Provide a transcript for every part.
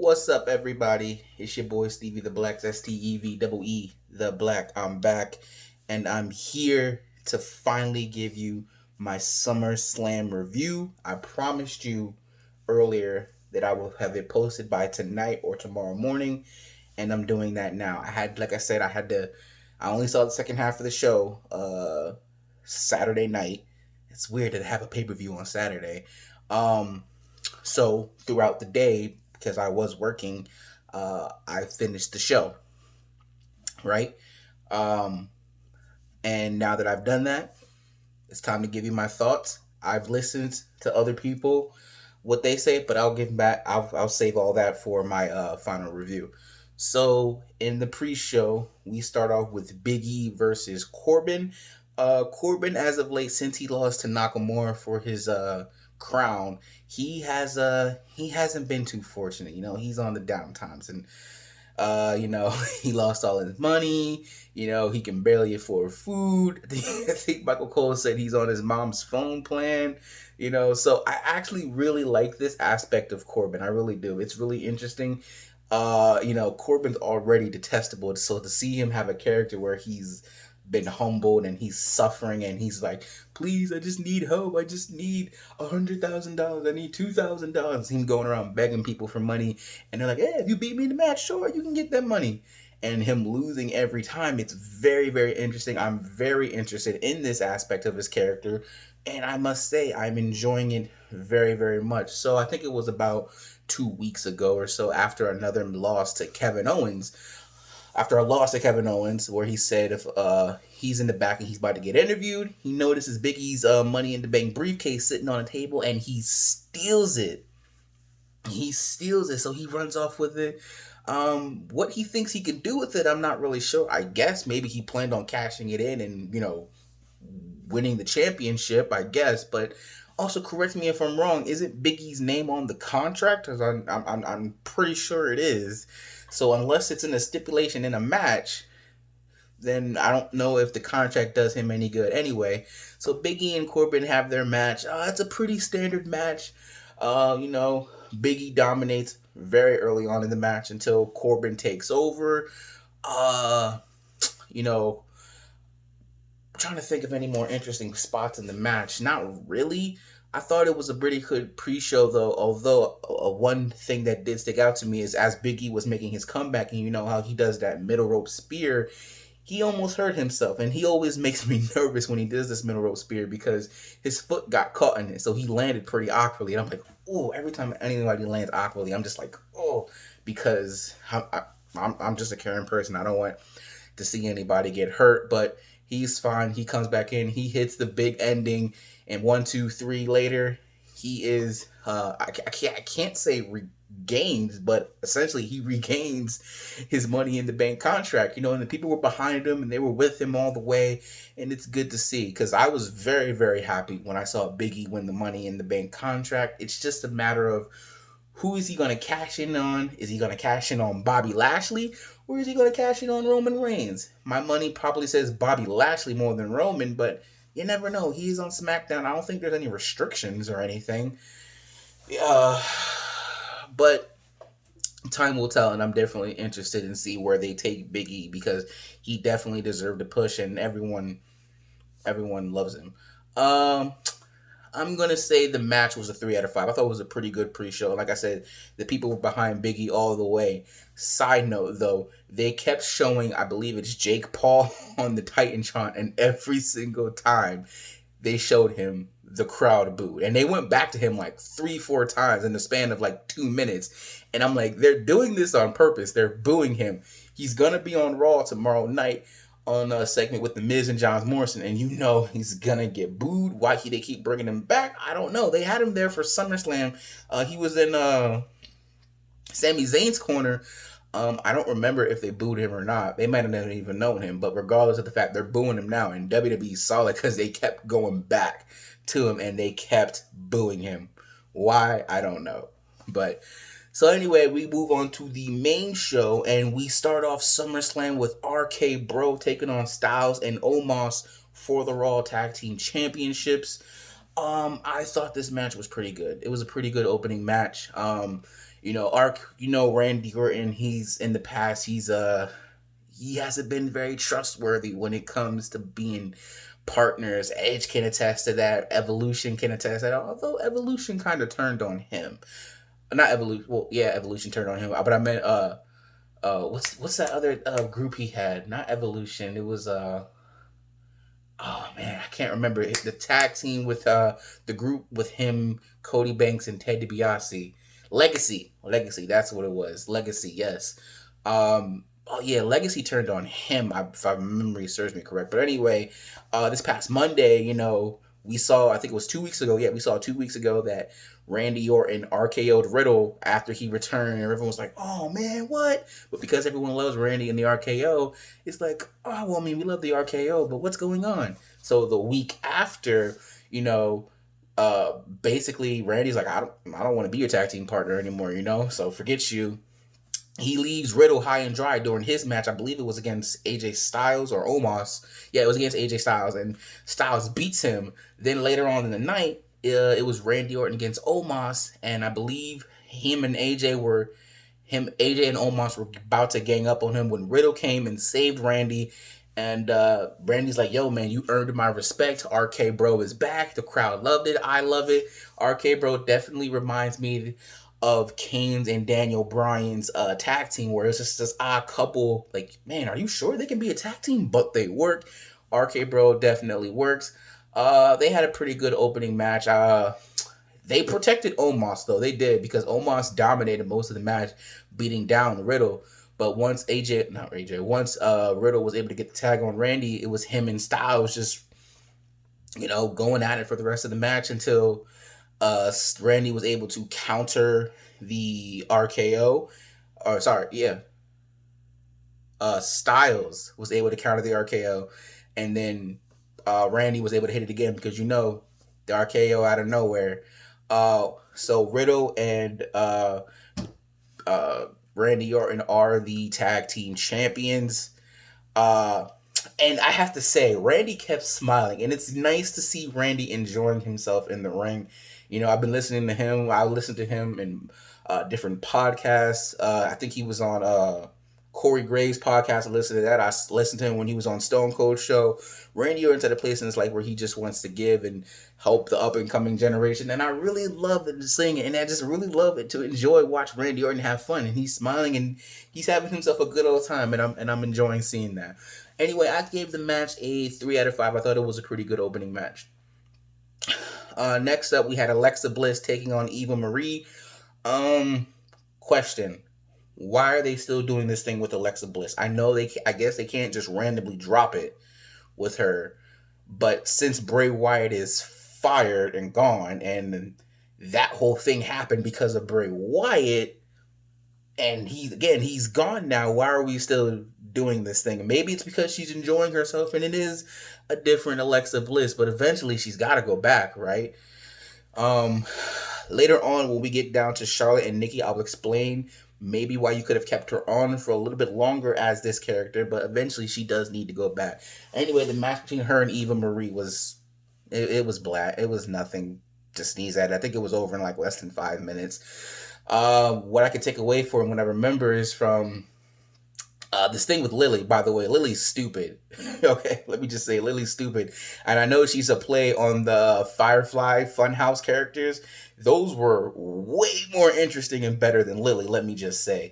What's up, everybody? It's your boy Stevie the Black, STEVEE, the Black. I'm back, and I'm here to finally give you my SummerSlam review. I promised you earlier that I will have it posted by tonight or tomorrow morning, and I'm doing that now. Like I said, I only saw the second half of the show, Saturday night. It's weird to have a pay per view on Saturday. Um, so throughout the day, because I was working, I finished the show, right? Um, and now that I've done that, it's time to give you my thoughts. I've listened to other people, what they say, but I'll give back. I'll save all that for my final review. So in the pre-show, we start off with Biggie versus Corbin. Corbin, as of late, since he lost to Nakamura for his crown, he hasn't been too fortunate. He's on the down times, and he lost all his money. He can barely afford food. I think Michael Cole said he's on his mom's phone plan. So I actually really like this aspect of Corbin. I really do. It's really interesting. Corbin's already detestable, so to see him have a character where he's been humbled and he's suffering and he's like, please, I just need help. I just need $100,000. I need $2,000. Him going around begging people for money, and they're like, hey, if you beat me in the match, sure, you can get that money. And him losing every time, it's very, very interesting. I'm very interested in this aspect of his character, and I must say, I'm enjoying it very, very much. So I think it was about 2 weeks ago or so, after another loss to Kevin Owens, after a loss to Kevin Owens, where he said if he's in the back and he's about to get interviewed, he notices Biggie's Money in the Bank briefcase sitting on a table, and he steals it. He steals it, so he runs off with it. What he thinks he can do with it, I'm not really sure. I guess maybe he planned on cashing it in and winning the championship. I guess, but also correct me if I'm wrong. Isn't Biggie's name on the contract? Because I'm pretty sure it is. So unless it's in a stipulation in a match, then I don't know if the contract does him any good anyway. So Biggie and Corbin have their match. It's a pretty standard match. Biggie dominates very early on in the match until Corbin takes over. You know, trying to think of any more interesting spots in the match. Not really. I thought it was a pretty good pre-show, though. Although one thing that did stick out to me is as Biggie was making his comeback, and you know how he does that middle rope spear, he almost hurt himself, and he always makes me nervous when he does this middle rope spear because his foot got caught in it, so he landed pretty awkwardly. And I'm like, oh, every time anybody lands awkwardly, I'm just like, oh, because I'm just a caring person. I don't want to see anybody get hurt, but he's fine. He comes back in. He hits the big ending, and 1, 2, 3 later, he is. I can't say regains, but essentially he regains his Money in the Bank contract. And the people were behind him and they were with him all the way, and it's good to see because I was very, very happy when I saw Biggie win the Money in the Bank contract. It's just a matter of who is he going to cash in on? Is he going to cash in on Bobby Lashley? Or is he going to cash in on Roman Reigns? My money probably says Bobby Lashley more than Roman, but you never know. He's on SmackDown. I don't think there's any restrictions or anything. Uh, but time will tell, and I'm definitely interested in see where they take Big E because he definitely deserved a push, and everyone loves him. I'm gonna say the match was a 3 out of 5. I thought it was a pretty good pre-show. Like I said, the people were behind Biggie all the way. Side note, though, they kept showing, I believe it's Jake Paul on the Titantron, and every single time they showed him, the crowd booed, and they went back to him like 3, 4 times in the span of like 2 minutes. And I'm like, they're doing this on purpose. They're booing him. He's gonna be on Raw tomorrow night on a segment with The Miz and John Morrison, and he's gonna get booed. Why they keep bringing him back, I don't know. They had him there for SummerSlam. He was in Sami Zayn's corner. I don't remember if they booed him or not. They might have never even known him, but regardless of the fact, they're booing him now, and WWE's solid because they kept going back to him and they kept booing him. Why? I don't know. But so anyway, we move on to the main show, and we start off SummerSlam with RK Bro taking on Styles and Omos for the Raw Tag Team Championships. I thought this match was pretty good. It was a pretty good opening match. Randy Orton, he's in the past, he hasn't been very trustworthy when it comes to being partners. Edge can attest to that. Evolution can attest to that. Although Evolution kind of turned on him. Not Evolution. Well, yeah, Evolution turned on him. But I meant what's that other group he had? Not Evolution. It was oh man, I can't remember the tag team with the group with him, Cody Banks, and Ted DiBiase. Legacy. That's what it was. Legacy. Yes. Oh yeah, Legacy turned on him. If my memory serves me correct. But anyway, this past Monday, we saw. I think it was 2 weeks ago. Yeah, we saw 2 weeks ago that Randy Orton RKO'd Riddle after he returned, and everyone was like, "Oh man, what?" But because everyone loves Randy in the RKO, it's like, "Oh well, I mean, we love the RKO, but what's going on?" So the week after, basically Randy's like, I don't want to be your tag team partner anymore, so forget you. He leaves Riddle high and dry during his match. I believe it was against AJ Styles or Omos. Yeah, it was against AJ Styles, and Styles beats him. Then later on in the night, it was Randy Orton against Omos, and I believe AJ and Omos were about to gang up on him when Riddle came and saved Randy. And Randy's like, "Yo, man, you earned my respect. RK Bro is back. The crowd loved it. I love it. RK Bro definitely reminds me of Kane's and Daniel Bryan's tag team, where it's just this odd couple. Like, man, are you sure they can be a tag team? But they work. RK Bro definitely works. They had a pretty good opening match. They protected Omos, though. They did, because Omos dominated most of the match, beating down Riddle. But once once Riddle was able to get the tag on Randy, it was him and Styles just, going at it for the rest of the match until Randy was able to counter the RKO. Styles was able to counter the RKO, and then Randy was able to hit it again because the RKO out of nowhere. So Riddle and Randy Orton are the tag team champions. And I have to say, Randy kept smiling, and it's nice to see Randy enjoying himself in the ring. I've been listening to him. I listened to him in different podcasts. I think he was on Corey Graves' podcast. I listened to that. I listened to him when he was on Stone Cold Show. Randy Orton's at a place in his life where he just wants to give and help the up and coming generation, and I really love it to sing it, and I just really love it to watch Randy Orton have fun, and he's smiling and he's having himself a good old time, and I'm enjoying seeing that. Anyway, I gave the match a 3 out of 5. I thought it was a pretty good opening match. Next up, we had Alexa Bliss taking on Eva Marie. Question: why are they still doing this thing with Alexa Bliss? I guess they can't just randomly drop it with her, but since Bray Wyatt is fired and gone, and that whole thing happened because of Bray Wyatt, and he's gone now, why are we still doing this thing? Maybe it's because she's enjoying herself and it is a different Alexa Bliss, but eventually she's got to go back, right? Later on, when we get down to Charlotte and Nikki, I'll explain maybe why you could have kept her on for a little bit longer as this character, but eventually she does need to go back. Anyway, the match between her and Eva Marie was black. It was nothing to sneeze at. I think it was over in like less than 5 minutes. What I could take away from what I remember is from this thing with Lily. By the way, Lily's stupid. Okay, let me just say Lily's stupid. And I know she's a play on the Firefly Funhouse characters. Those were way more interesting and better than Lily, let me just say.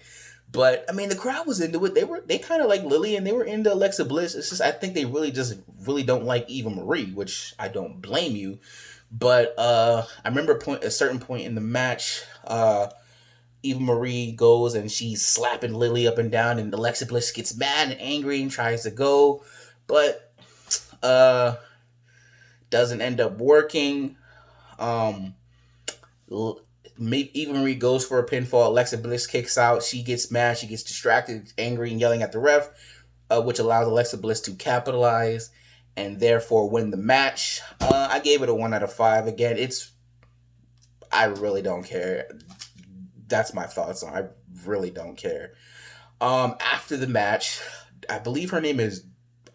But I mean, the crowd was into it. They kind of like Lily, and they were into Alexa Bliss. It's just I think they really don't like Eva Marie, which I don't blame you. But I remember a certain point in the match, Eva Marie goes and she's slapping Lily up and down, and Alexa Bliss gets mad and angry and tries to go, but doesn't end up working. Eva Marie goes for a pinfall. Alexa Bliss kicks out. She gets mad. She gets distracted, angry, and yelling at the ref, which allows Alexa Bliss to capitalize and therefore win the match. I gave it a 1 out of 5. Again, I really don't care. That's my thoughts on it. I really don't care. After the match, I believe her name is,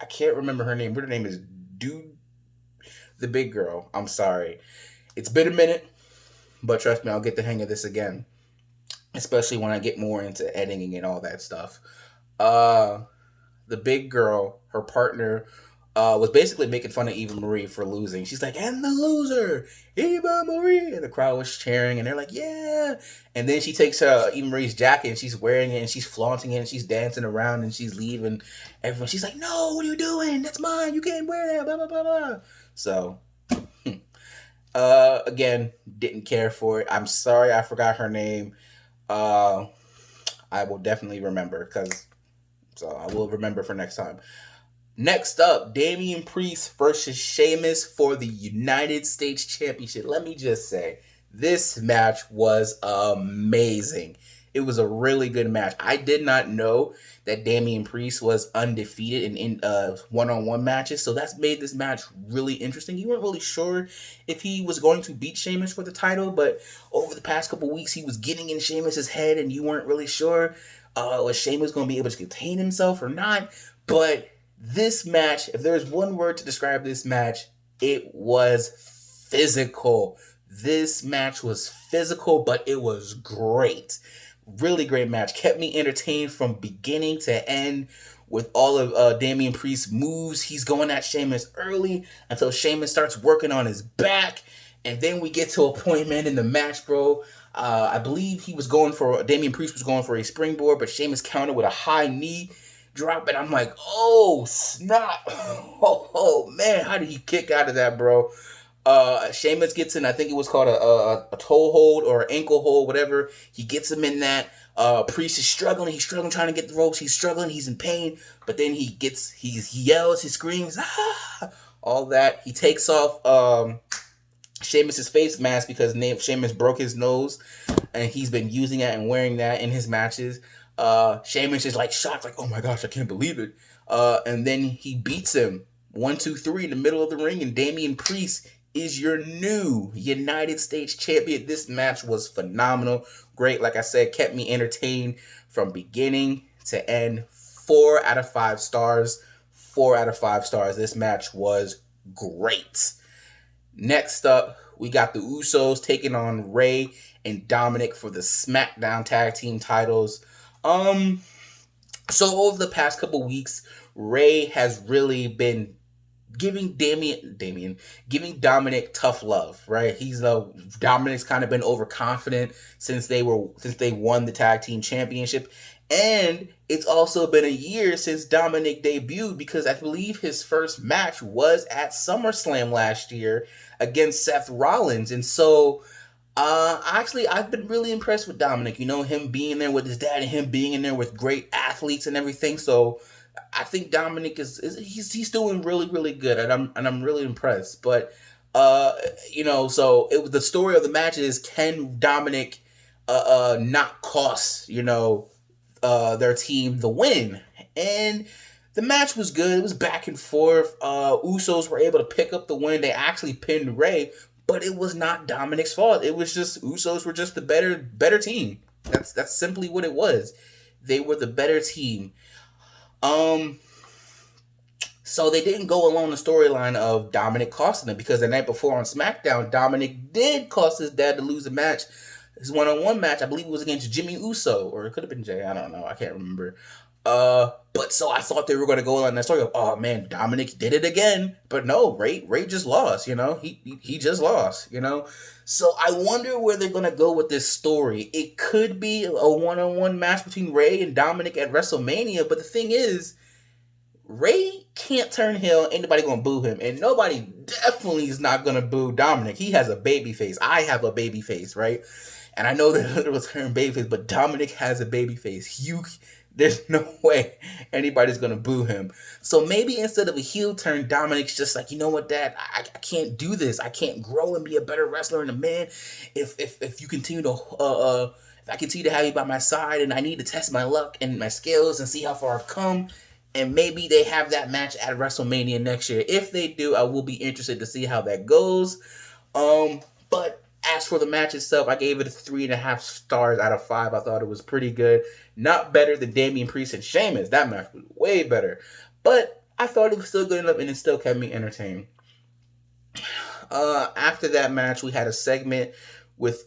I can't remember her name, but her name is Dude, the big girl. I'm sorry. It's been a minute, but trust me, I'll get the hang of this again. especially when I get more into editing and all that stuff. Uh, the big girl, her partner, was basically making fun of Eva Marie for losing. She's like, "And the loser, Eva Marie," and the crowd was cheering, and they're like, "Yeah!" And then she takes Eva Marie's jacket and she's wearing it and she's flaunting it and she's dancing around and she's leaving everyone. She's like, "No, what are you doing? That's mine. You can't wear that." Blah blah blah blah. So, again, didn't care for it. I'm sorry, I forgot her name. Uh, I will definitely remember so I will remember for next time. Next up, Damian Priest versus Sheamus for the United States Championship. Let me just say, this match was amazing. It was a really good match. I did not know that Damian Priest was undefeated in one-on-one matches, so that's made this match really interesting. You weren't really sure if he was going to beat Sheamus for the title, but over the past couple weeks, he was getting in Sheamus's head, and you weren't really sure was Sheamus going to be able to contain himself or not. But this match, if there's one word to describe this match, it was physical. This match was physical, but it was great. Really great match. Kept me entertained from beginning to end with all of Damian Priest's moves. He's going at Sheamus early until Sheamus starts working on his back. And then we get to a point, man, in the match, bro. I believe Damian Priest was going for a springboard, but Sheamus countered with a high knee drop, and I'm like, oh, snap. Oh, man, how did he kick out of that, bro? Sheamus gets in, I think it was called a toe hold or an ankle hold, whatever. He gets him in that. Priest is struggling. He's struggling trying to get the ropes. He's struggling. He's in pain. But then he yells, he screams, ah! All that. He takes off Sheamus's face mask because Sheamus broke his nose, and he's been using that and wearing that in his matches. Sheamus is like shocked, like, oh my gosh, I can't believe it. And then he beats him 1, 2, 3 in the middle of the ring, and Damian Priest is your new United States champion. This match was phenomenal. Great. Like I said, kept me entertained from beginning to end. 4 out of 5 stars. 4 out of 5 stars. This match was great. Next up, we got the Usos taking on Rey and Dominic for the SmackDown Tag Team titles. So over the past couple weeks, Rey has really been giving Dominic tough love, right? Dominic's kind of been overconfident since they won the tag team championship. And it's also been a year since Dominic debuted, because I believe his first match was at SummerSlam last year against Seth Rollins. And so actually, I've been really impressed with Dominic. You know, him being there with his dad and him being in there with great athletes and everything. So I think Dominic he's doing really, really good, and I'm really impressed. But so the story of the match is, can Dominic not cost their team the win? And the match was good. It was back and forth. Usos were able to pick up the win. They actually pinned Rey, but it was not Dominic's fault. It was just Usos were just the better team. That's simply what it was. They were the better team. So they didn't go along the storyline of Dominic costing it, because the night before on SmackDown, Dominic did cost his dad to lose a match. His one-on-one match, I believe it was against Jimmy Uso, or it could have been Jay. I don't know. I can't remember. But so I thought they were going to go on that story of, oh man, Dominic did it again. But no, Ray just lost, he just lost, So I wonder where they're going to go with this story. It could be a one-on-one match between Ray and Dominic at WrestleMania, but the thing is, Ray can't turn heel. Ain't nobody gonna boo him, and nobody definitely is not gonna boo Dominic. He has a baby face. I have a baby face, right? And I know that it was term baby face, but Dominic has a baby face. There's no way anybody's gonna boo him. So maybe instead of a heel turn, Dominic's just like, you know what, Dad, I can't do this. I can't grow and be a better wrestler and a man if you continue to if I continue to have you by my side, and I need to test my luck and my skills and see how far I've come. And maybe they have that match at WrestleMania next year. If they do, I will be interested to see how that goes. But as for the match itself, I gave it 3.5 stars out of 5. I thought it was pretty good. Not better than Damian Priest and Sheamus. That match was way better. But I thought it was still good enough, and it still kept me entertained. After that match, we had a segment with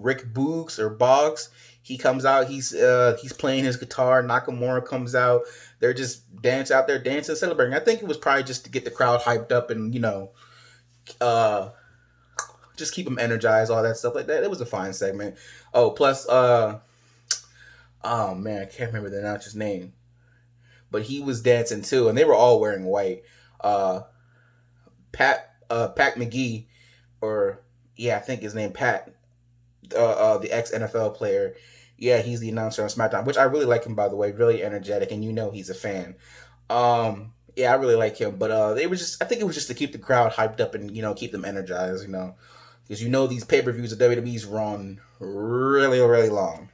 Rick Boogs or Boggs. He comes out. He's playing his guitar. Nakamura comes out. They're just out there dancing, celebrating. I think it was probably just to get the crowd hyped up and just keep them energized, all that stuff like that. It was a fine segment. Oh, plus oh man, I can't remember the announcer's name, but he was dancing too, and they were all wearing white. Pat McGee, or yeah, I think his name Pat, the ex NFL player. Yeah, he's the announcer on SmackDown, which I really like him, by the way. Really energetic, and he's a fan. Yeah, I really like him, but I think it was just to keep the crowd hyped up and keep them energized, because these pay-per-views of WWE's run really, really long.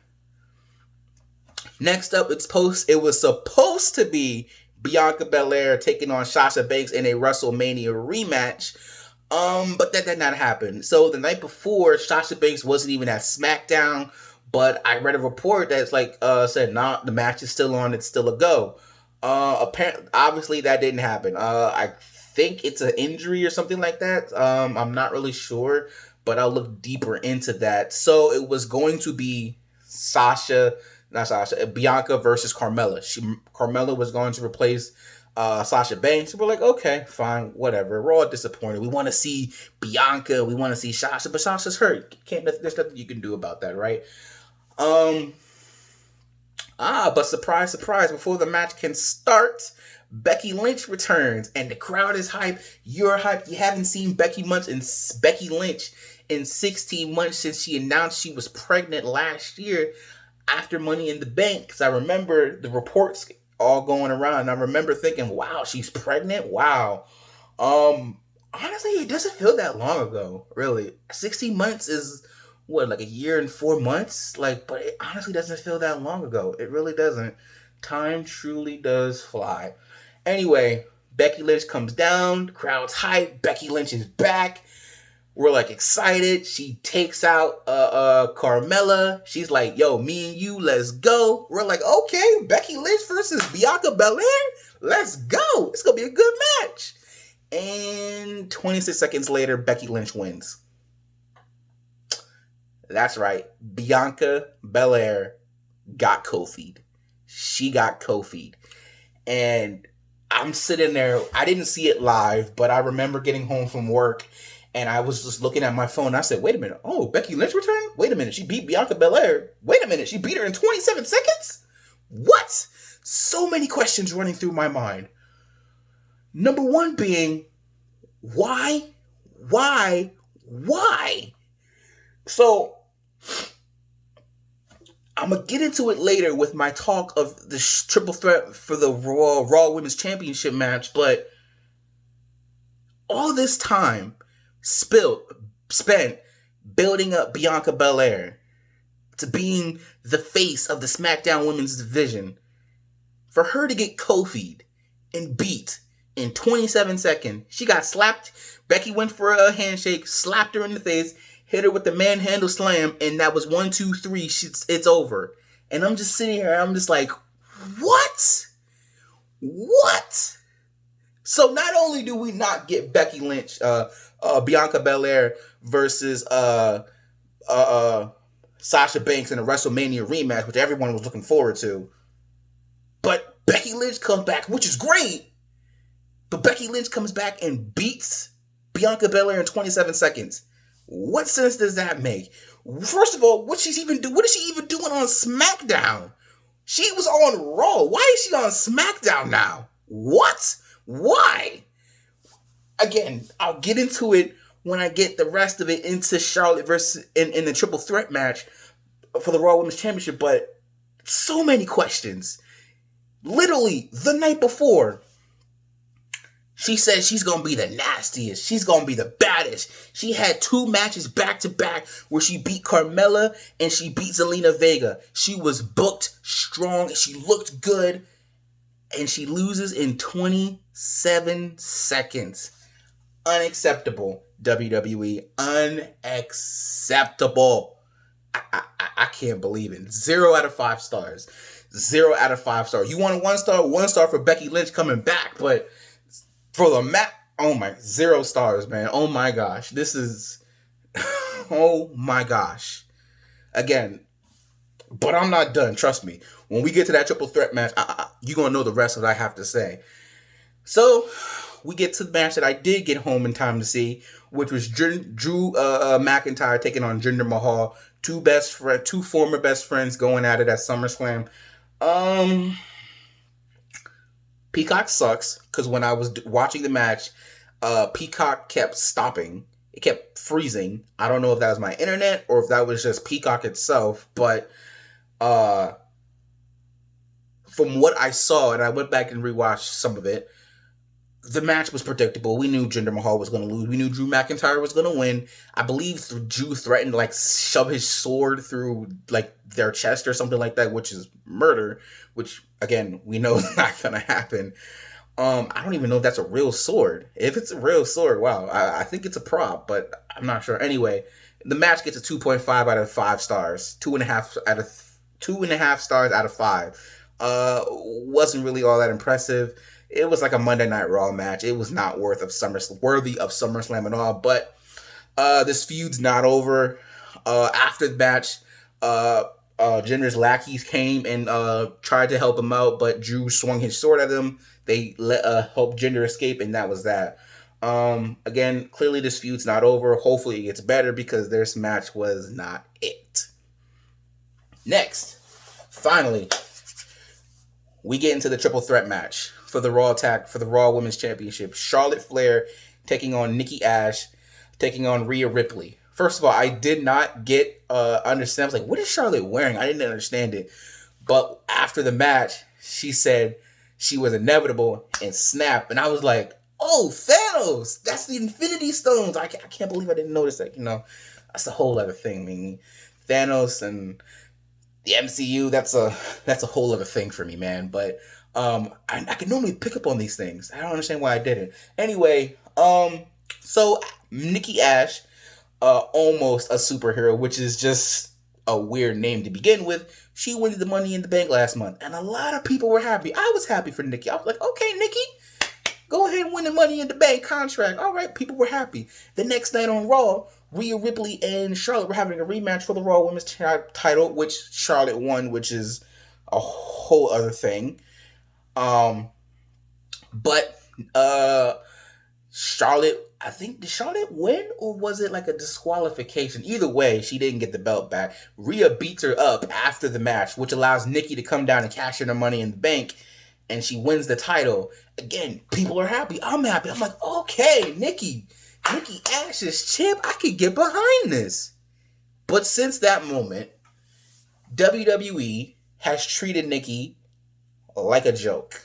Next up, it was supposed to be Bianca Belair taking on Sasha Banks in a WrestleMania rematch. But that did not happen. So the night before, Sasha Banks wasn't even at SmackDown, but I read a report that's said, nah, the match is still on, it's still a go. Apparently, obviously that didn't happen. I think it's an injury or something like that. I'm not really sure, but I'll look deeper into that. So it was going to be Bianca versus Carmella. Carmella was going to replace Sasha Banks. We're like, okay, fine, whatever. We're all disappointed. We want to see Bianca. We want to see Sasha, but Sasha's hurt. There's nothing you can do about that, right? But surprise, surprise, before the match can start, Becky Lynch returns, and the crowd is hyped. You're hyped. You haven't seen Becky Lynch in 16 months since she announced she was pregnant last year after Money in the Bank. Because I remember the reports all going around, and I remember thinking, wow, she's pregnant? Wow. Honestly, it doesn't feel that long ago, really. 16 months is like a year and 4 months? But it honestly doesn't feel that long ago. It really doesn't. Time truly does fly. Anyway, Becky Lynch comes down, the crowd's hyped, Becky Lynch is back. We're excited. She takes out Carmella. She's like, yo, me and you, let's go. We're like, okay, Becky Lynch versus Bianca Belair? Let's go. It's gonna be a good match. And 26 seconds later, Becky Lynch wins. That's right. Bianca Belair got Kofi'd. She got Kofi'd. And I'm sitting there. I didn't see it live, but I remember getting home from work, and I was just looking at my phone. And I said, wait a minute. Oh, Becky Lynch returned? Wait a minute. She beat Bianca Belair. Wait a minute. She beat her in 27 seconds? What? So many questions running through my mind. Number one being, why? So, I'm going to get into it later with my talk of the triple threat for the Raw Women's Championship match, but all this time spent building up Bianca Belair to being the face of the SmackDown Women's Division, for her to get Kofi'd and beat in 27 seconds. She got slapped. Becky went for a handshake, slapped her in the face, hit her with the manhandle slam, and that was 1, 2, 3. It's over. And I'm just sitting here, I'm just like, what? So not only do we not get Becky Lynch, Bianca Belair versus Sasha Banks in a WrestleMania rematch, which everyone was looking forward to, but Becky Lynch comes back, which is great. But Becky Lynch comes back and beats Bianca Belair in 27 seconds. What sense does that make? First of all, what is she even doing on SmackDown? She was on Raw. Why is she on SmackDown now? What? Why? Again, I'll get into it when I get the rest of it into Charlotte versus in the triple threat match for the Raw Women's Championship, but so many questions. Literally, the night before, she said she's going to be the nastiest. She's going to be the baddest. She had 2 matches back to back where she beat Carmella and she beat Zelina Vega. She was booked strong. She looked good. And she loses in 27 seconds. Unacceptable, WWE. Unacceptable. I can't believe it. 0 out of 5 stars. 0 out of 5 stars. You want a 1 star? 1 star for Becky Lynch coming back, but for the match, 0 stars, man. Oh my gosh. This is, oh my gosh. Again, but I'm not done. Trust me. When we get to that triple threat match, you're going to know the rest of what I have to say. So, we get to the match that I did get home in time to see, which was Drew McIntyre taking on Jinder Mahal. Two former best friends going at it at SummerSlam. Peacock sucks, because when I was watching the match, Peacock kept stopping. It kept freezing. I don't know if that was my internet or if that was just Peacock itself, but from what I saw, and I went back and rewatched some of it, the match was predictable. We knew Jinder Mahal was going to lose. We knew Drew McIntyre was going to win. I believe Drew threatened to shove his sword through their chest or something like that, which is murder. Which again, we know is not going to happen. I don't even know if that's a real sword. If it's a real sword, wow, I think it's a prop, but I'm not sure. Anyway, the match gets a 2.5 out of 5 stars. 2.5 stars out of 5. Wasn't really all that impressive. It was like a Monday Night Raw match. It was not worthy of SummerSlam at all. But this feud's not over. After the match, Jinder's lackeys came and tried to help him out, but Drew swung his sword at him. They helped Jinder escape, and that was that. Again, clearly this feud's not over. Hopefully it gets better, because this match was not it. Next, finally, we get into the triple threat match for the Raw Women's Championship. Charlotte Flair taking on Nikki Ash, taking on Rhea Ripley. First of all, I did not understand. I was like, what is Charlotte wearing? I didn't understand it. But after the match, she said she was inevitable and snapped. And I was like, oh, Thanos! That's the Infinity Stones! I can't believe I didn't notice that. That's a whole other thing. I mean, Thanos and the MCU, that's a whole other thing for me, man. But I can normally pick up on these things. I don't understand why I didn't. Anyway, so Nikki Ash, almost a superhero, which is just a weird name to begin with. She wins the Money in the Bank last month, and a lot of people were happy. I was happy for Nikki. I was like, okay, Nikki, go ahead and win the Money in the Bank contract. All right, people were happy. The next night on Raw, Rhea Ripley and Charlotte were having a rematch for the Raw Women's title, which Charlotte won, which is a whole other thing. But Charlotte, I think, did Charlotte win, or was it like a disqualification? Either way, she didn't get the belt back. Rhea beats her up after the match, which allows Nikki to come down and cash in her Money in the Bank, and she wins the title. Again, people are happy. I'm happy. I'm like, okay, Nikki Ash's champ. I could get behind this. But since that moment, WWE has treated Nikki like a joke.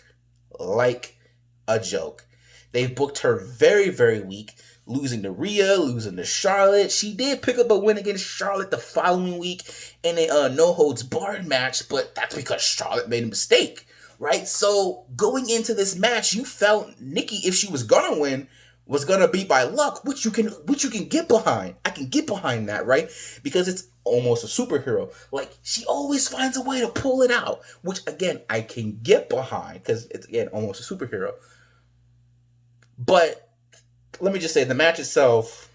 They've booked her very, very weak, losing to Rhea, losing to Charlotte. She did pick up a win against Charlotte the following week in a no-holds-barred match, but that's because Charlotte made a mistake, right? So going into this match, you felt Nikki, if she was gonna win, was gonna be by luck, which you can get behind. I can get behind that, right? Because it's almost a superhero. Like, she always finds a way to pull it out, which again I can get behind because it's, again, almost a superhero. But let me just say, the match itself,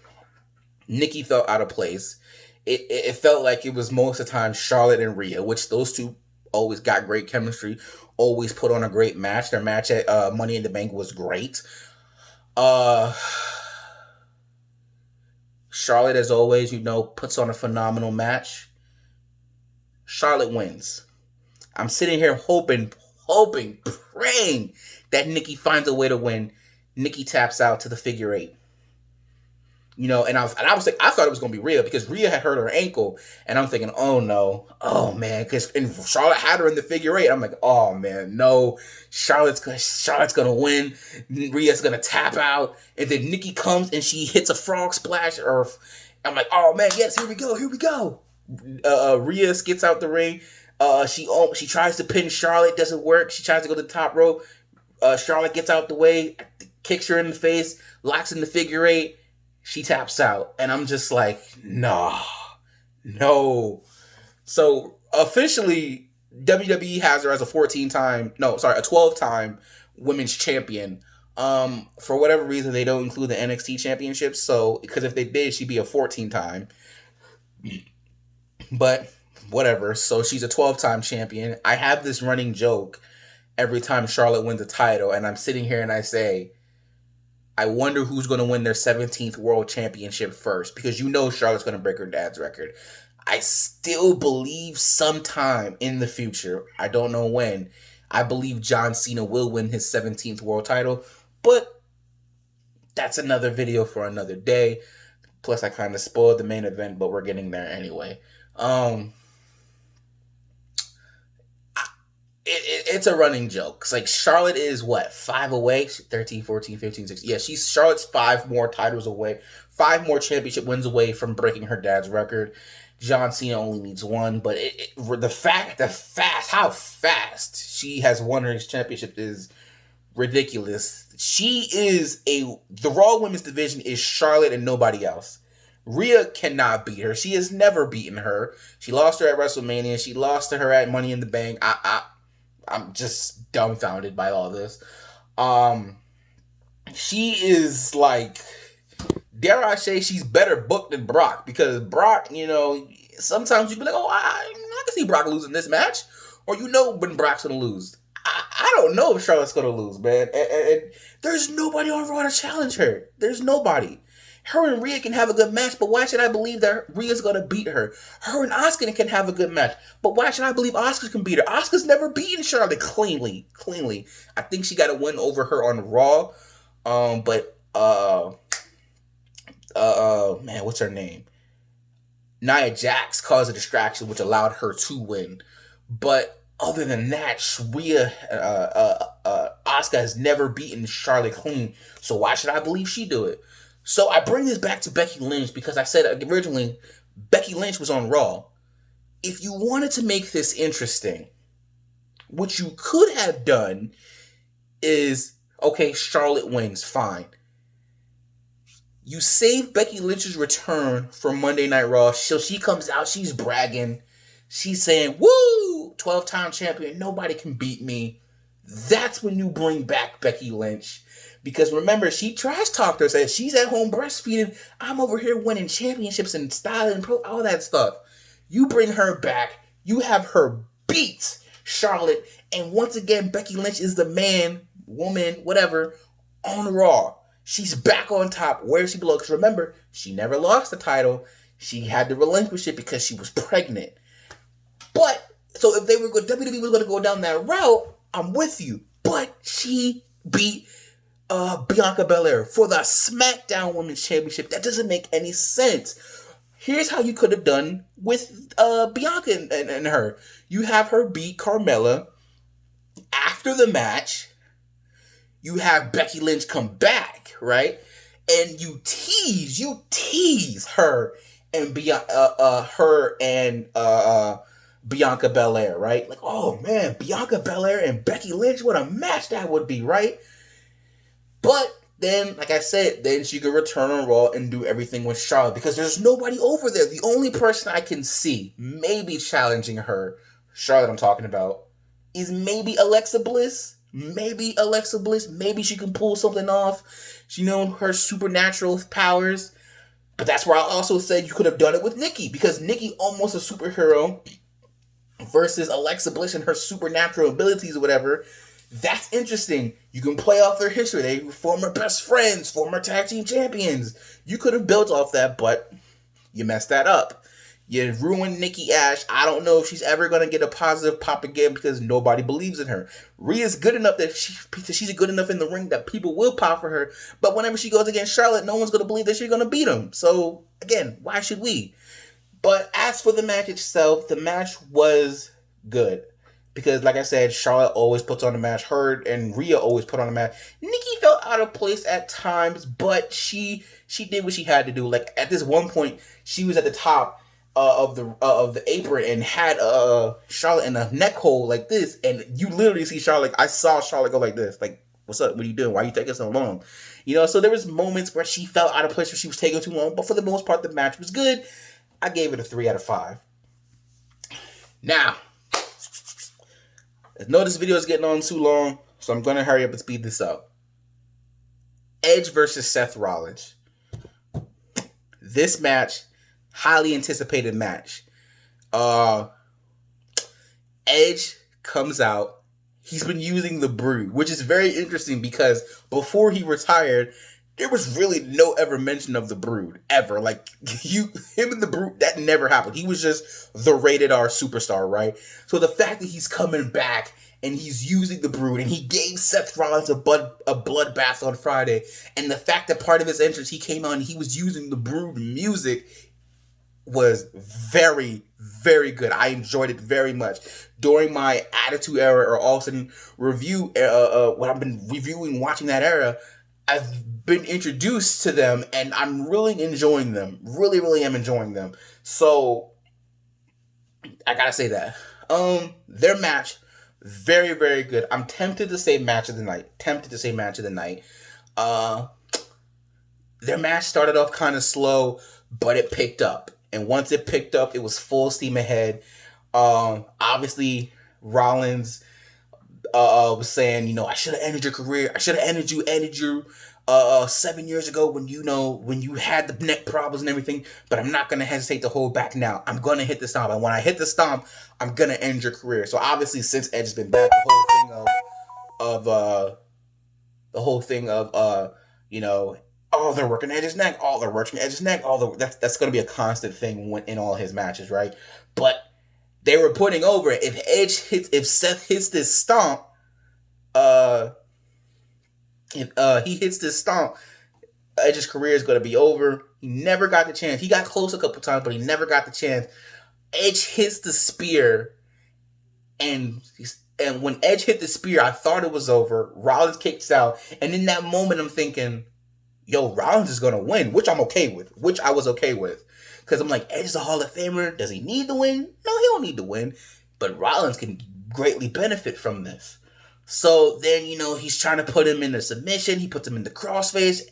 Nikki felt out of place. It felt like it was most of the time Charlotte and Rhea, which those two always got great chemistry, always put on a great match. Their match at Money in the Bank was great. Charlotte, as always, puts on a phenomenal match. Charlotte wins. I'm sitting here hoping, praying that Nikki finds a way to win. Nikki taps out to the figure 8. And I was like, I thought it was gonna be Rhea because Rhea had hurt her ankle, and I'm thinking, oh no, oh man, because Charlotte had her in the figure 8. I'm like, oh man, no, Charlotte's gonna win. Rhea's gonna tap out, and then Nikki comes and she hits a frog splash. I'm like, oh man, yes, here we go. Rhea gets out the ring. She tries to pin Charlotte, doesn't work. She tries to go to the top rope. Charlotte gets out the way, kicks her in the face, locks in the figure 8. She taps out, and I'm just like, no. So officially, WWE has her as a 12-time women's champion. For whatever reason, they don't include the NXT championship. So, because if they did, she'd be a 14-time. But whatever. So she's a 12-time champion. I have this running joke every time Charlotte wins a title, and I'm sitting here and I say, I wonder who's going to win their 17th world championship first, because you know Charlotte's going to break her dad's record. I still believe sometime in the future, I don't know when, I believe John Cena will win his 17th world title, but that's another video for another day. Plus, I kind of spoiled the main event, but we're getting there anyway. It's a running joke. It's like Charlotte is what, 5 away? 13, 14, 15, 16. Yeah, Charlotte's 5 more titles away, 5 more championship wins away from breaking her dad's record. John Cena only needs 1, but how fast she has won her championship is ridiculous. The Raw Women's Division is Charlotte and nobody else. Rhea cannot beat her. She has never beaten her. She lost her at WrestleMania. She lost to her at Money in the Bank. I'm just dumbfounded by all this. She is like, dare I say, she's better booked than Brock, because Brock, sometimes you be like, oh, I can see Brock losing this match, or when Brock's gonna lose. I don't know if Charlotte's gonna lose, man. And there's nobody on Raw to challenge her. There's nobody. Her and Rhea can have a good match, but why should I believe that Rhea's gonna beat her? Her and Asuka can have a good match, but why should I believe Asuka can beat her? Asuka's never beaten Charlotte cleanly. I think she got a win over her on Raw. Man, what's her name? Nia Jax caused a distraction, which allowed her to win. But other than that, Asuka has never beaten Charlotte clean. So why should I believe she do it? So I bring this back to Becky Lynch, because I said originally Becky Lynch was on Raw. If you wanted to make this interesting, what you could have done is, okay, Charlotte wins, fine. You save Becky Lynch's return for Monday Night Raw. So she comes out, she's bragging. She's saying, woo, 12-time champion, nobody can beat me. That's when you bring back Becky Lynch. Because remember, she trash talked her, said she's at home breastfeeding. I'm over here winning championships and styling, all that stuff. You bring her back. You have her beat Charlotte. And once again, Becky Lynch is the man, woman, whatever, on Raw. She's back on top where she belongs. Because remember, she never lost the title. She had to relinquish it because she was pregnant. But, so if WWE was going to go down that route, I'm with you. But she beat Bianca Belair for the SmackDown Women's Championship. That doesn't make any sense. Here's how you could have done with Bianca and her. You have her beat Carmella. After the match, you have Becky Lynch come back, right? And you tease her and Bianca Belair, right? Like, oh man, Bianca Belair and Becky Lynch, what a match that would be, right? But then, like I said, then she could return on Raw and do everything with Charlotte, because there's nobody over there. The only person I can see maybe challenging her, Charlotte I'm talking about, is maybe Alexa Bliss. Maybe she can pull something off. Her supernatural powers. But that's where I also said you could have done it with Nikki, because Nikki almost a superhero versus Alexa Bliss and her supernatural abilities or whatever. That's interesting. You can play off their history. They were former best friends, former tag team champions. You could have built off that, but you messed that up. You ruined Nikki Ash. I don't know if she's ever going to get a positive pop again, because nobody believes in her. Rhea's good enough that she's good enough in the ring that people will pop for her. But whenever she goes against Charlotte, no one's going to believe that she's going to beat them. So, again, why should we? But as for the match itself, the match was good. Because, like I said, Charlotte always puts on a match. Her and Rhea always put on a match. Nikki felt out of place at times, but she did what she had to do. Like, at this one point, she was at the top of the apron and had Charlotte in a neck hold like this. And you literally see Charlotte. I saw Charlotte go like this. Like, what's up? What are you doing? Why are you taking so long? So there was moments where she felt out of place, where she was taking too long. But for the most part, the match was good. I gave it a 3 out of 5. Now, I know this video is getting on too long, so I'm going to hurry up and speed this up. Edge versus Seth Rollins. This match, highly anticipated match. Uh, Edge comes out. He's been using the Brood, which is very interesting because before he retired, there was really no ever mention of the Brood ever. Like him and the Brood, that never happened. He was just the rated R superstar, right? So the fact that he's coming back and he's using the Brood, and he gave Seth Rollins a bloodbath on Friday, and the fact that part of his entrance he came out and he was using the Brood music was very, very good. I enjoyed it very much. During my Attitude Era or Austin review, when I've been reviewing, watching that era, I've been introduced to them, and I'm really enjoying them. Really, really am enjoying them. So, I gotta say that. Their match, very, very good. I'm tempted to say match of the night. Their match started off kind of slow, but it picked up. And once it picked up, it was full steam ahead. Obviously, Rollins was saying, I should have ended your career. I should have ended you 7 years ago when you had the neck problems and everything. But I'm not gonna hesitate to hold back now. I'm gonna hit the stomp, and when I hit the stomp, I'm gonna end your career. So obviously, since Edge has been back, the whole thing of oh, they're working Edge's neck. Oh, they're working Edge's neck. That's going to be a constant thing in all his matches, right? But they were putting over if Seth hits this stomp, if he hits this stomp, Edge's career is going to be over. He never got the chance. He got close a couple times, but he never got the chance. Edge hits the spear, and when Edge hit the spear, I thought it was over. Rollins kicks out, and in that moment, I'm thinking, yo, Rollins is going to win, which I was okay with. Because I'm like, Edge is a Hall of Famer. Does he need to win? No, he don't need to win. But Rollins can greatly benefit from this. So then, he's trying to put him in a submission. He puts him in the crossface.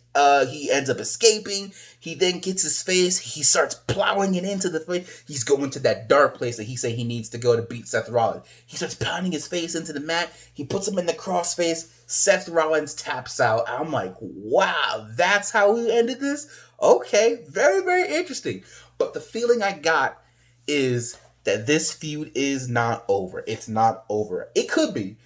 He ends up escaping. He then gets his face. He starts plowing it into the face. He's going to that dark place that he said he needs to go to beat Seth Rollins. He starts pounding his face into the mat. He puts him in the crossface. Seth Rollins taps out. I'm like, wow, that's how we ended this? Okay, very, very interesting. But the feeling I got is that this feud is not over. It's not over. It could be.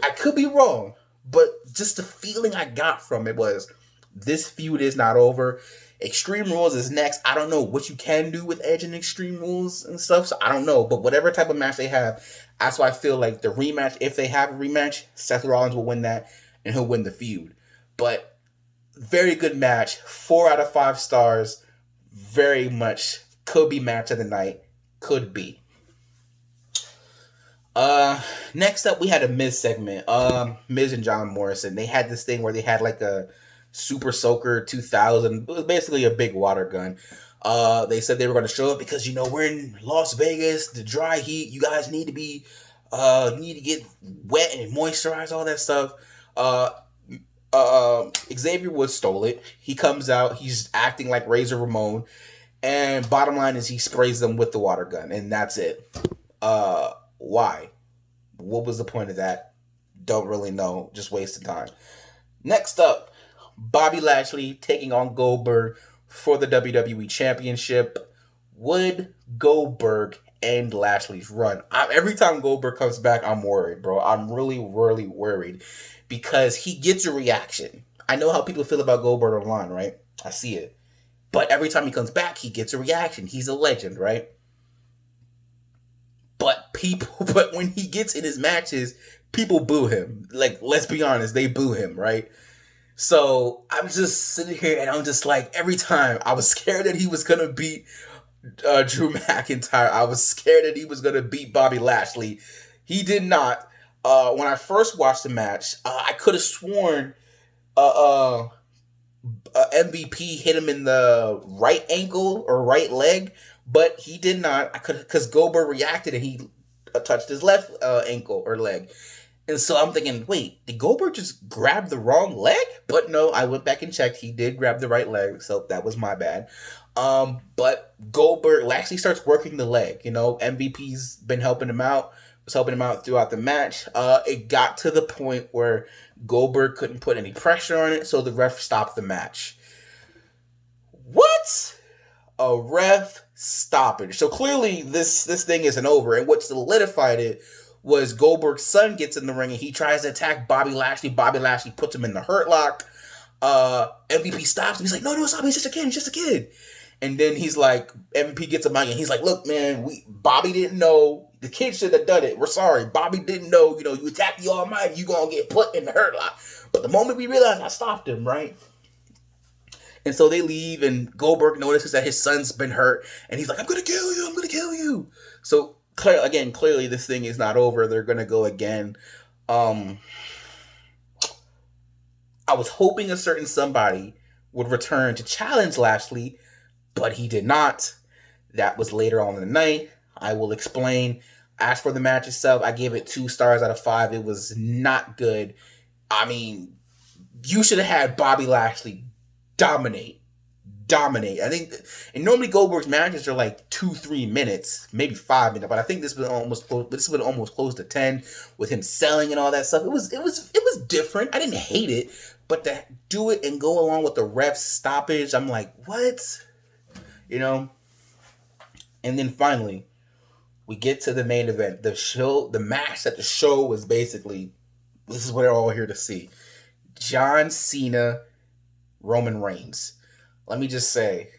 I could be wrong, but just the feeling I got from it was this feud is not over. Extreme Rules is next. I don't know what you can do with Edge and Extreme Rules and stuff, so I don't know. But whatever type of match they have, that's why I feel like the rematch, if they have a rematch, Seth Rollins will win that and he'll win the feud. But very good match. 4 out of 5 stars. Very much could be match of the night. Could be. Next up we had a Miz segment. Miz and John Morrison. They had this thing where they had like a Super Soaker 2000. It was basically a big water gun. They said they were going to show up because we're in Las Vegas, the dry heat. You guys need to be, you need to get wet and moisturize, all that stuff. Xavier Woods stole it. He comes out. He's acting like Razor Ramon, and bottom line is he sprays them with the water gun, and that's it. Why? What was the point of that? Don't really know. Just wasted time. Next up, Bobby Lashley taking on Goldberg for the WWE Championship. Would Goldberg end Lashley's run? Every time Goldberg comes back, I'm worried, bro. I'm really, really worried because he gets a reaction. I know how people feel about Goldberg online, right? I see it. But every time he comes back, he gets a reaction. He's a legend, right? But when he gets in his matches, people boo him. Like, let's be honest, they boo him, right? So I'm just sitting here and I'm just like, every time I was scared that he was gonna beat Drew McIntyre. I was scared that he was gonna beat Bobby Lashley. He did not. When I first watched the match, I could have sworn MVP hit him in the right ankle or right leg, but he did not. Because Goldberg reacted and he touched his left ankle or leg. And so I'm thinking, wait, did Goldberg just grab the wrong leg? But no, I went back and checked. He did grab the right leg, so that was my bad. But Goldberg actually starts working the leg. MVP's been helping him out. Was helping him out throughout the match. It got to the point where Goldberg couldn't put any pressure on it, so the ref stopped the match. What? A ref stoppage. So clearly this thing isn't over. And what solidified it was Goldberg's son gets in the ring and he tries to attack Bobby Lashley. Bobby Lashley puts him in the hurt lock. MVP stops him. He's like, no, stop. He's just a kid. He's just a kid. And then he's like, MVP gets a mic and he's like, look, man, Bobby didn't know. The kid should have done it. We're sorry. Bobby didn't know, you attack the Almighty, you gonna get put in the hurt lock. But the moment we realized, I stopped him, right? And so they leave and Goldberg notices that his son's been hurt. And he's like, I'm gonna kill you. I'm gonna kill you. So, clearly this thing is not over. They're gonna go again. I was hoping a certain somebody would return to challenge Lashley, but he did not. That was later on in the night. I will explain. As for the match itself, I gave it 2 stars out of 5. It was not good. I mean, you should have had Bobby Lashley dominate. I think, and normally Goldberg's matches are like 2-3 minutes, maybe 5 minutes, but I think this was almost close to 10 with him selling and all that stuff. It was different. I didn't hate it, but to do it and go along with the ref stoppage, I'm like, what? And then finally, we get to the main event. The match that the show was basically, this is what we're all here to see. John Cena, Roman Reigns. Let me just say,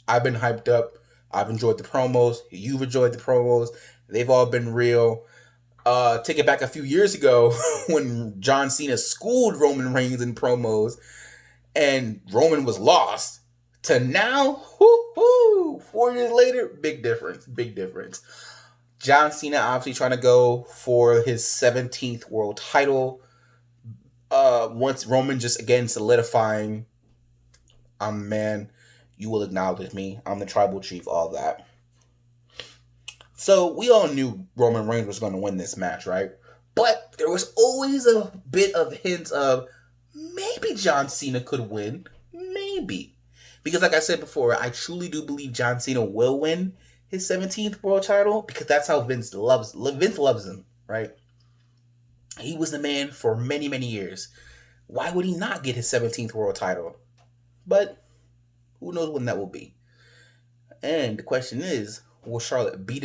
I've been hyped up. I've enjoyed the promos. You've enjoyed the promos. They've all been real. Take it back a few years ago when John Cena schooled Roman Reigns in promos and Roman was lost, to now, 4 years later, big difference. John Cena obviously trying to go for his 17th world title. Once Roman just again solidifying, I'm the man, you will acknowledge me, I'm the tribal chief, all that. So we all knew Roman Reigns was going to win this match, right? But there was always a bit of hints of maybe John Cena could win. Maybe. Because like I said before, I truly do believe John Cena will win his 17th world title because that's how Vince loves him, right? He was the man for many, many years. Why would he not get his 17th world title? But who knows when that will be. And the question is, will Charlotte beat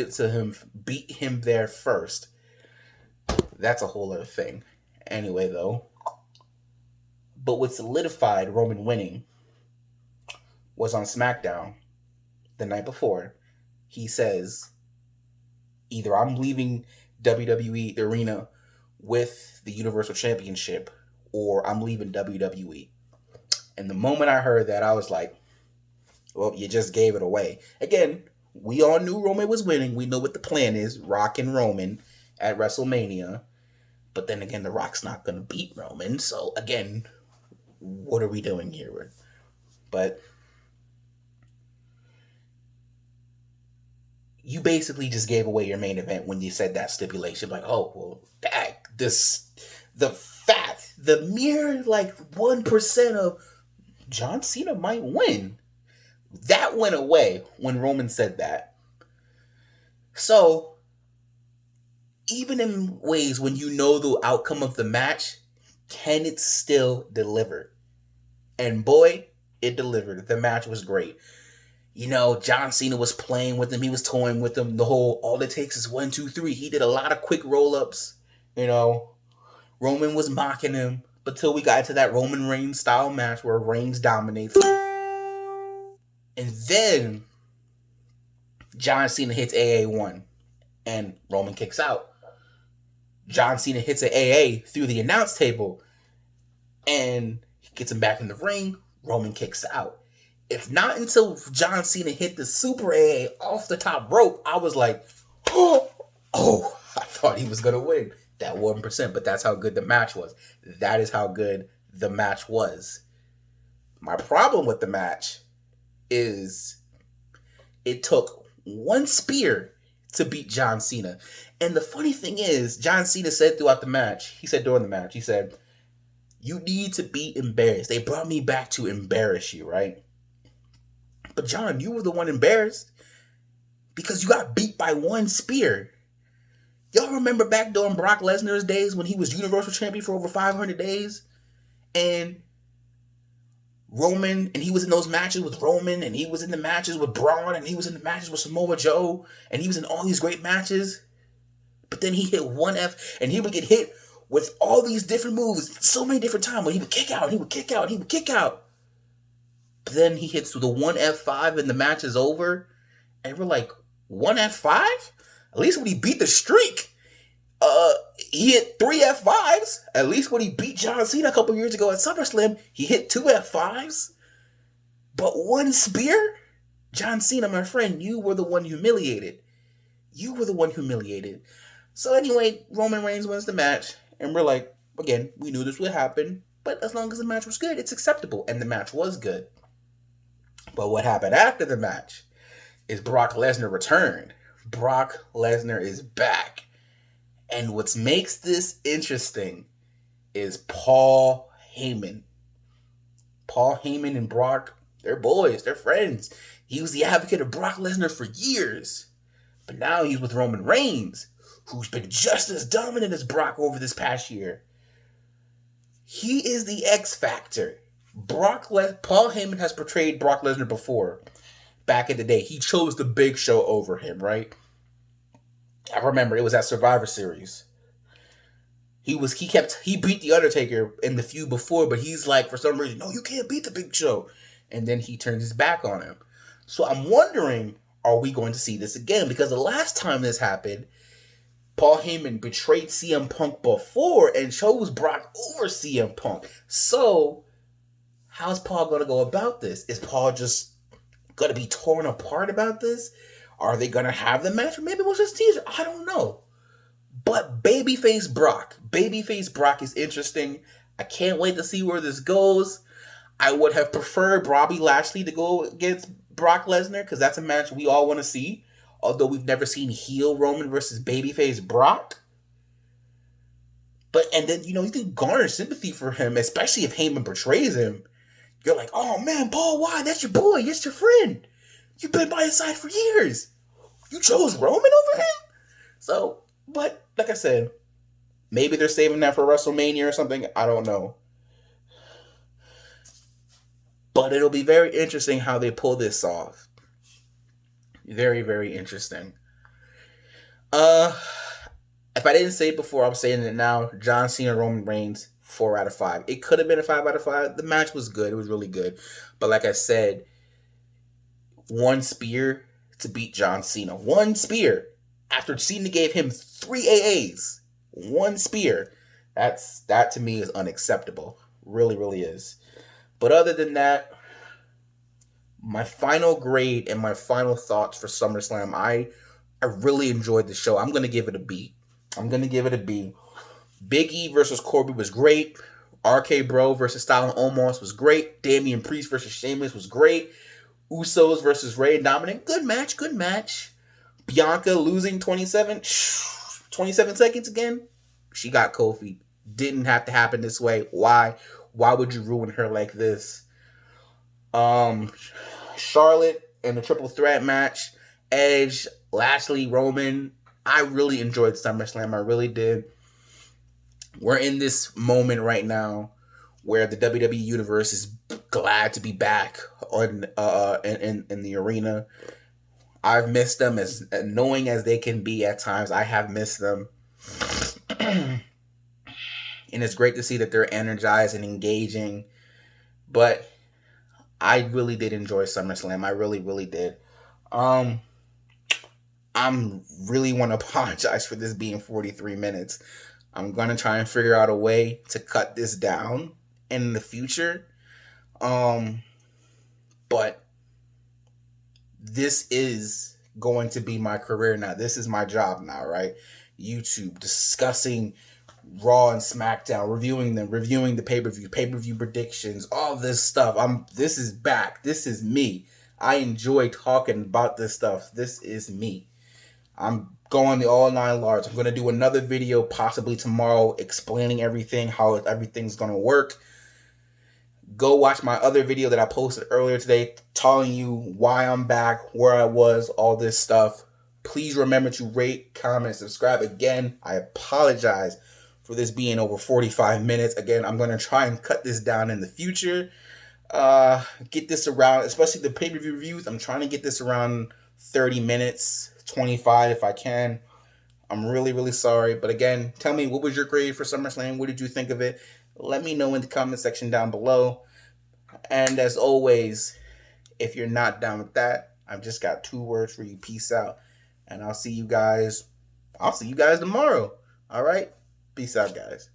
him there first? That's a whole other thing. Anyway, though, but what solidified Roman winning was on SmackDown the night before. He says, either I'm leaving WWE, the arena, with the Universal Championship, or I'm leaving WWE. And the moment I heard that, I was like, well, you just gave it away. Again, we all knew Roman was winning. We know what the plan is, Rock and Roman at WrestleMania. But then again, The Rock's not going to beat Roman. So again, what are we doing here? But you basically just gave away your main event when you said that stipulation. Like, oh, well, the mere like 1% of John Cena might win. That went away when Roman said that. So, even in ways when you know the outcome of the match, can it still deliver? And boy, it delivered. The match was great. John Cena was playing with him. He was toying with him. All it takes is 1, 2, 3. He did a lot of quick roll-ups. Roman was mocking him. But till we got to that Roman Reigns style match where Reigns dominates. And then John Cena hits AA1 and Roman kicks out. John Cena hits an AA through the announce table and he gets him back in the ring. Roman kicks out. If not until John Cena hit the super AA off the top rope, I was like, oh, I thought he was going to win. That 1%, but that's how good the match was. That is how good the match was. My problem with the match is it took one spear to beat John Cena. And the funny thing is, John Cena said during the match, he said, you need to be embarrassed. They brought me back to embarrass you, right? But John, you were the one embarrassed because you got beat by one spear. Y'all remember back during Brock Lesnar's days when he was Universal Champion for over 500 days? And Roman, and he was in those matches with Roman, and he was in the matches with Braun, and he was in the matches with Samoa Joe, and he was in all these great matches. But then he hit one F, and he would get hit with all these different moves so many different times when he would kick out, and he would kick out, and he would kick out. But then he hits the one F5 and the match is over. And we're like, one F5? At least when he beat the streak, he hit 3 F5s. At least when he beat John Cena a couple years ago at SummerSlam, he hit 2 F5s. But one spear? John Cena, my friend, you were the one humiliated. You were the one humiliated. So anyway, Roman Reigns wins the match. And we're like, again, we knew this would happen. But as long as the match was good, it's acceptable. And the match was good. But what happened after the match is Brock Lesnar returned. Brock Lesnar is back. And what makes this interesting is Paul Heyman. Paul Heyman and Brock, they're boys, they're friends. He was the advocate of Brock Lesnar for years. But now he's with Roman Reigns, who's been just as dominant as Brock over this past year. He is the X Factor. Paul Heyman has portrayed Brock Lesnar before. Back in the day, he chose the Big Show over him, right? I remember it was at Survivor Series. He beat the Undertaker in the feud before, but he's like, for some reason, no, you can't beat the Big Show. And then he turns his back on him. So I'm wondering, are we going to see this again? Because the last time this happened, Paul Heyman betrayed CM Punk before and chose Brock over CM Punk. So how's Paul going to go about this? Is Paul just going to be torn apart about this? Are they going to have the match? Or maybe it was just teaser. I don't know. But Babyface Brock is interesting. I can't wait to see where this goes. I would have preferred Bobby Lashley to go against Brock Lesnar because that's a match we all want to see. Although we've never seen heel Roman versus Babyface Brock. And then, you can garner sympathy for him, especially if Heyman betrays him. You're like, oh man, Paul, why? That's your boy. That's your friend. You've been by his side for years. You chose Roman over him? So, but like I said, maybe they're saving that for WrestleMania or something. I don't know. But it'll be very interesting how they pull this off. Very, very interesting. If I didn't say it before, I'm saying it now. John Cena, Roman Reigns, 4 out of 5. It could have been a 5 out of 5. The match was good. It was really good. But like I said, one spear to beat John Cena. One spear. After Cena gave him 3 AAs. One spear. That to me is unacceptable. Really, really is. But other than that, my final grade and my final thoughts for SummerSlam, I really enjoyed the show. I'm going to give it a B. Big E versus Corbin was great. RK Bro versus Styles Omos was great. Damian Priest versus Sheamus was great. Usos versus Rey and Dominic. Good match. Bianca losing 27 seconds again. She got Kofi. Didn't have to happen this way. Why? Why would you ruin her like this? Charlotte in the triple threat match. Edge, Lashley, Roman. I really enjoyed SummerSlam. I really did. We're in this moment right now where the WWE Universe is glad to be back on in the arena. I've missed them, as annoying as they can be at times. I have missed them. And it's great to see that they're energized and engaging. But I really did enjoy SummerSlam. I really, really did. I'm really want to apologize for this being 43 minutes. I'm going to try and figure out a way to cut this down in the future. But this is going to be my career now. This is my job now, right? YouTube, discussing Raw and SmackDown, reviewing the pay-per-view predictions, all this stuff. This is back. This is me. I enjoy talking about this stuff. This is me. I'm going the all 9 yards. I'm going to do another video possibly tomorrow explaining everything, how everything's going to work. Go watch my other video that I posted earlier today telling you why I'm back, where I was, all this stuff. Please remember to rate, comment, subscribe. Again, I apologize for this being over 45 minutes. Again, I'm going to try and cut this down in the future. get this around, especially the pay-per-view reviews. I'm trying to get this around 30 minutes, 25 if I can. I'm really, really sorry. But again, tell me, what was your grade for SummerSlam? What did you think of it? Let me know in the comment section down below. And as always, if you're not down with that, I've just got 2 words for you. Peace out. And I'll see you guys tomorrow. All right? Peace out, guys.